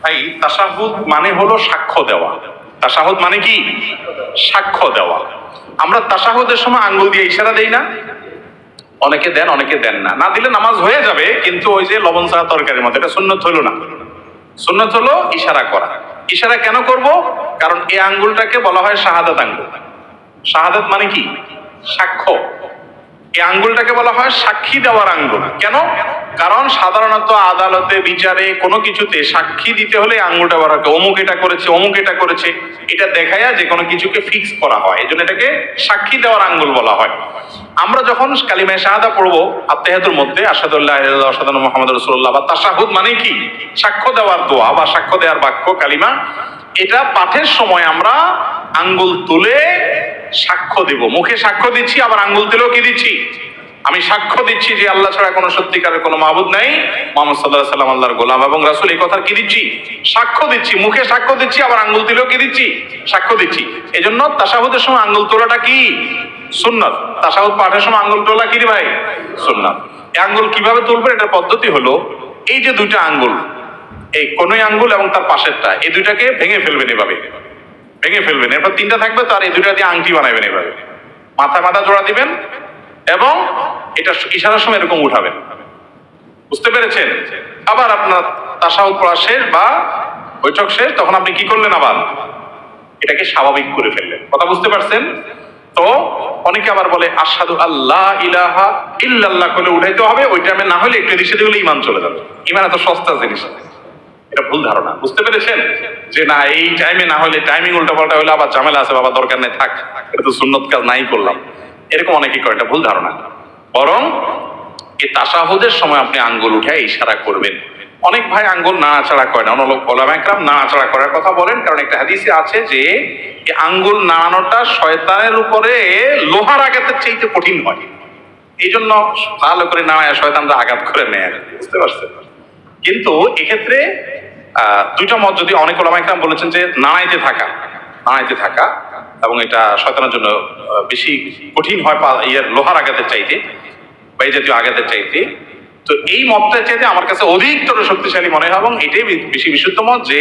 ভাই তাশাহুদ মানে হলো সাক্ষ্য দেওয়া। তাশাহুদ মানে কি? সাক্ষ্য দেওয়া। আমরা তাশাহুদের সময় আঙ্গুল দিয়ে ইশারা দেই না? অনেকে দেন, অনেকে দেন না। না দিলে নামাজ হয়ে যাবে, কিন্তু ওই যে লবণ ছাড়া তরকারির মতো, এটা সুন্নত হলো না। সুন্নত হলো ইশারা করা। ইশারা কেন করব? কারণ এই আঙ্গুলটাকে বলা হয় শাহাদাত আঙ্গুল। শাহাদাত মানে কি? সাক্ষ্য। এই আঙ্গুলটাকে বলা হয় সাক্ষী দেওয়ার আঙ্গুল। কেন? কারণ সাধারণত আদালতে, বিচারে, কোনো কিছুতে সাক্ষী দিতে হলে আঙ্গুলটা বলা হয় অমুক এটা করেছে, অমুক এটা করেছে, এটা দেখায়া যে কোনো কিছুকে ফিক্স করা হয়। এই জন্য এটাকে সাক্ষী দেওয়ার আঙ্গুল বলা হয়। আমরা যখন কালিমায়ে শাহাদা পড়বো আত্তাহিয়াতুর মধ্যে, আশহাদু আল্লা ইলাহা ইল্লাল্লাহ ওয়া আশহাদু আন্না মুহাম্মাদুর রাসূলুল্লাহ, বা তাশাহুদ মানে কি? সাক্ষ্য দেওয়ার দোয়া বা সাক্ষ্য দেওয়ার বাক্য, কালিমা। এটা পাঠের সময় আমরা আঙ্গুল তুলে সাক্ষ্য দেব। মুখে সাক্ষ্য দিচ্ছি, আবার আঙ্গুল তুলেও কি দিচ্ছি? আমি সাক্ষ্য দিচ্ছি যে আল্লাহ ছাড়া কোনো সত্যিকারের কোনো মাবুদ নাই, মুহাম্মদ সাল্লাল্লাহু আলাইহি ওয়াসাল্লাম আল্লাহর গোলাম এবং রাসূল। এই কথার কি দিচ্ছি? সাক্ষ্য দিচ্ছি। মুখে সাক্ষ্য দিচ্ছি, আবার আঙ্গুল তুলেও কি দিচ্ছি? সাক্ষ্য দিচ্ছি। এজন্য তাশাহুদের সময় আঙ্গুল তোলাটা কি? সুন্নাত। তাশাহুদ পাঠের সময় আঙ্গুল তোলা কি রে ভাই? সুন্নাত। এই আঙ্গুল কিভাবে তুলবেন? এটার পদ্ধতি হলো, এই যে দুইটা আঙ্গুল, এই কনুই আঙ্গুল এবং তার পাশেরটা, এই দুইটাকে ভেঙে ফেলবেন এভাবে। ভেঙে ফেলবেন। এরপর তিনটা থাকবে, তার এই দুইটা দিয়ে আংটি বানাবেন এভাবে। মাথা জোড়া দিবেন এবং এটা ইশারার সময় এরকম উঠাবেন। বুঝতে পেরেছেন? আবার আপনার তাশাহুদ পড়া শেষ বা বৈঠক শেষ, তখন আপনি কি করলেন? আবার এটাকে স্বাভাবিক করে ফেললেন। কথা বুঝতে পারছেন? তো অনেকে আবার বলে আশহাদু আল্লা ইলাহা ইল্লাল্লাহ করে উঠাইতে হবে। ওই টাইমে না হলে একটু এদিকে সেদিকে হলে ইমান চলে যাবে। ইমান এত সস্তা জিনিস, এটা ভুল ধারণা। বুঝতে পেরেছেন? যে না, এই টাইমে না হলে, টাইমিং উল্টা পাল্টা হলে আবার ঝামেলা আছে, বাবা দরকার নেই, থাক, এটা তো সুন্নত কাজ, নাই করলাম, এরকম অনেকে করে। এটা ভুল ধারণা। বরং এই তাশাহুদের সময় আপনি আঙ্গুল উঠে ইশারা করবেন। অনেক ভাই আঙ্গুল নাড়াচাড়া করে না। অনেক ওলামা একরাম নাড়াচাড়া করার কথা বলেন, কারণ একটা হাদিসে আছে যে এই আঙ্গুল নাড়ানোটা শয়তানের উপরে লোহার আঘাতের চাইতে কঠিন হয়। এই জন্য ভালো করে নাড়ায় শয়তানরা আঘাত করে নেয়। বুঝতে পারছেন? কিন্তু এক্ষেত্রে দুইটা মত, যদি অনেক ওলামা একরাম বলেছেন যে নাড়াইতে থাকা এবং এটা শয়তানের জন্য বেশি কঠিন হয় লোহার আঘাতের চাইতে বা এই জাতীয় আঘাতের চাইতে। তো এই মতটা চাইতে আমার কাছে অধিকতর শক্তিশালী মনে হয় এবং এটাই বেশি বিশুদ্ধ মত, যে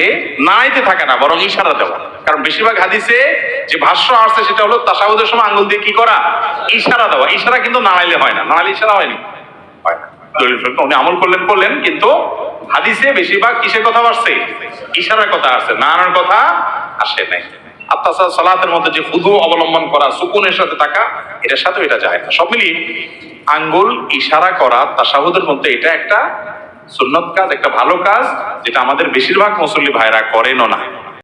নাড়াইতে থাকা না, বরং ইশারা দেওয়া। কারণ বেশিরভাগ হাদিসে যে ভাষ্য আসছে সেটা হলো তাশাহুদের সময় আঙ্গুল দিয়ে কি করা? ইশারা দেওয়া। ইশারা কিন্তু নাড়াইলে হয় না। নাড়াইলে ইশারা হয়নি, হয় না। উনি আমল করলেন, কিন্তু হাদিসে বেশিরভাগ কিসের কথা আসছে? ইশারার কথা আসছে, নাড়ানোর কথা আসে নাই। আর তাছাড়া সালাতের মধ্যে যে খুদু অবলম্বন করা, সুকুনের সাথে থাকা, এটার সাথে এটা যায় না। সব মিলিয়ে আঙ্গুল ইশারা করা তাশাহুদের মধ্যে এটা একটা সুন্নত কাজ, একটা ভালো কাজ, যেটা আমাদের বেশিরভাগ মুসল্লি ভাইরা করেনও না।